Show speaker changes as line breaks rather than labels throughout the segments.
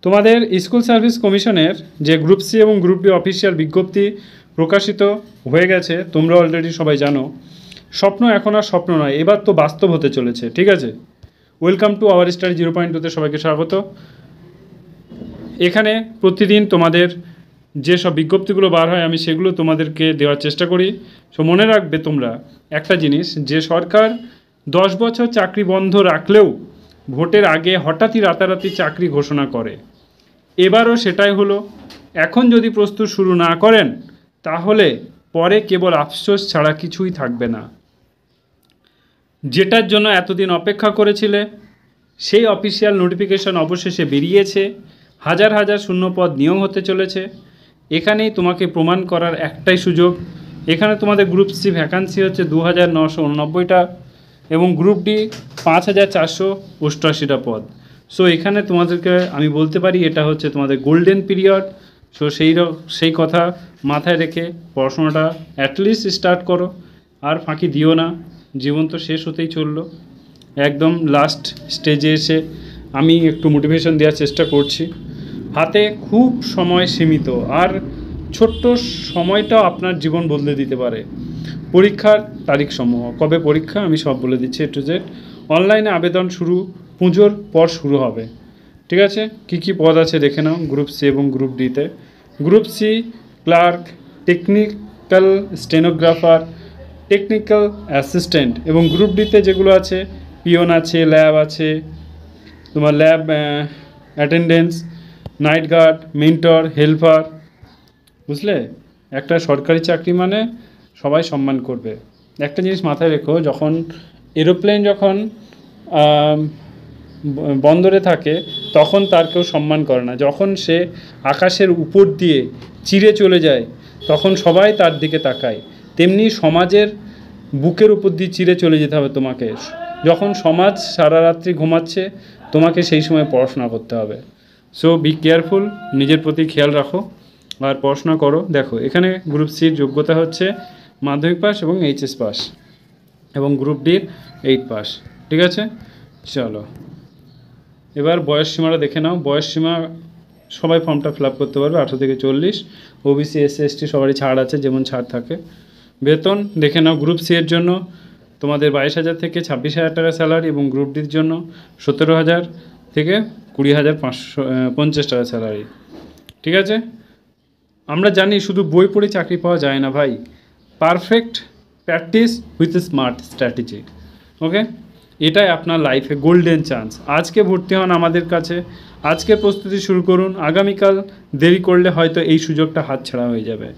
তোমাদের school service কমিশনের যে গ্রুপ সি এবং গ্রুপ ডি অফিসিয়াল বিজ্ঞপ্তি প্রকাশিত হয়ে গেছে, তোমরা অলরেডি সবাই জানো। স্বপ্ন এখন আর স্বপ্ন নয়, এবার তো বাস্তব হতে চলেছে, ঠিক আছে। ওয়েলকাম টু আওয়ার স্টাডি 0.2-তে সবাইকে স্বাগত। এখানে প্রতিদিন তোমাদের যেসব বিজ্ঞপ্তিগুলো বার হয় আমি সেগুলো তোমাদেরকে দেওয়ার চেষ্টা করি। সো মনে রাখবে তোমরা একটা জিনিস, যে সরকার 10 বছর চাকরি বন্ধ রাখলেও ভোটের আগে হঠাৎই রাতারাতি চাকরি ঘোষণা করে। এবারও সেটাই হলো। এখন যদি প্রস্তুত শুরু না করেন তাহলে পরে কেবল আফসোস ছাড়া কিছুই থাকবে না। যেটার জন্য এতদিন অপেক্ষা করেছিলে সেই অফিসিয়াল নোটিফিকেশন অবশেষে বেরিয়েছে। হাজার হাজার শূন্যপদ নিয়োগ হতে চলেছে। এখানেই তোমাকে প্রমাণ করার একটাই সুযোগ। এখানে তোমাদের গ্রুপ সি ভ্যাকান্সি হচ্ছে 2989টা এবং গ্রুপ ডি 5488টা পদ। সো এখানে তোমাদেরকে আমি বলতে পারি এটা হচ্ছে তোমাদের গোল্ডেন পিরিয়ড। সো সেই কথা মাথায় রেখে পড়াশোনাটা অ্যাটলিস্ট স্টার্ট করো, আর ফাঁকি দিও না। জীবন তো শেষ হতেই চললো, একদম লাস্ট স্টেজে এসে আমি একটু মোটিভেশন দেওয়ার চেষ্টা করছি। হাতে খুব সময় সীমিত, আর ছোট্ট সময়টাও আপনার জীবন বদলে দিতে পারে। পরীক্ষার তারিখ সমূহ, কবে পরীক্ষা আমি সব বলে দিচ্ছি একটু যে অনলাইনে আবেদন শুরু পুজোর পর শুরু হবে, ঠিক আছে। কি পদ আছে দেখে নাও গ্রুপ সি এবং গ্রুপ ডিতে। Group C clerk, technical stenographer, technical assistant, এবং গ্রুপ ডিতে যেগুলো আছে পিয়ন আছে, ল্যাব আছে, তোমার lab attendance, night guard, mentor, helper. বুঝলে, একটা সরকারি চাকরি মানে সবাই সম্মান করবে। একটা জিনিস মাথায় রেখো, যখন এরোপ্লেন যখন বন্দরে থাকে তখন তার কেউ সম্মান করে না। যখন সে আকাশের উপর দিয়ে চিরে চলে যায় তখন সবাই তার দিকে তাকায়। তেমনি সমাজের বুকের উপর দিয়ে চিরে চলে যেতে হবে তোমাকে। যখন সমাজ সারা রাত্রি ঘুমাচ্ছে তোমাকে সেই সময় পড়াশোনা করতে হবে। সো বি কেয়ারফুল, নিজের প্রতি খেয়াল রাখো আর পড়াশোনা করো। দেখো এখানে গ্রুপ সির যোগ্যতা হচ্ছে মাধ্যমিক পাস এবং এইচএস পাস, এবং গ্রুপ ডির 8 পাস, ঠিক আছে। চলো এবার বয়স সীমাটা দেখে নাও। বয়স সীমা সবাই ফর্মটা ফিল আপ করতে পারবে, 18 থেকে 40। ওবিসি, এসসি, এসটি সবারই ছাড় আছে, যেমন ছাড় থাকে। বেতন দেখে নাও, গ্রুপ সি এর জন্য তোমাদের 22,000 থেকে 26,000 টাকা স্যালারি, এবং গ্রুপ ডির জন্য 17,000 থেকে 20,550 টাকা স্যালারি, ঠিক আছে। আমরা জানি শুধু বই পড়ে চাকরি পাওয়া যায় না ভাই, perfect practice with smart strategy, okay. এটাই আপনার লাইফে গোল্ডেন চান্স। আজকে ভর্তি হন আমাদের কাছে, আজকে প্রস্তুতি শুরু করুন। আগামীকাল দেরি করলে হয়তো এই সুযোগটা হাতছাড়া হয়ে যাবে।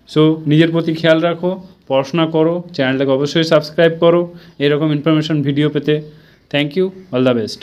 সো নিজের প্রতি খেয়াল রাখো, পড়াশোনা করো, চ্যানেলটাকে অবশ্যই সাবস্ক্রাইব করো এরকম ইনফরমেশন ভিডিও পেতে। Thank you, all the best.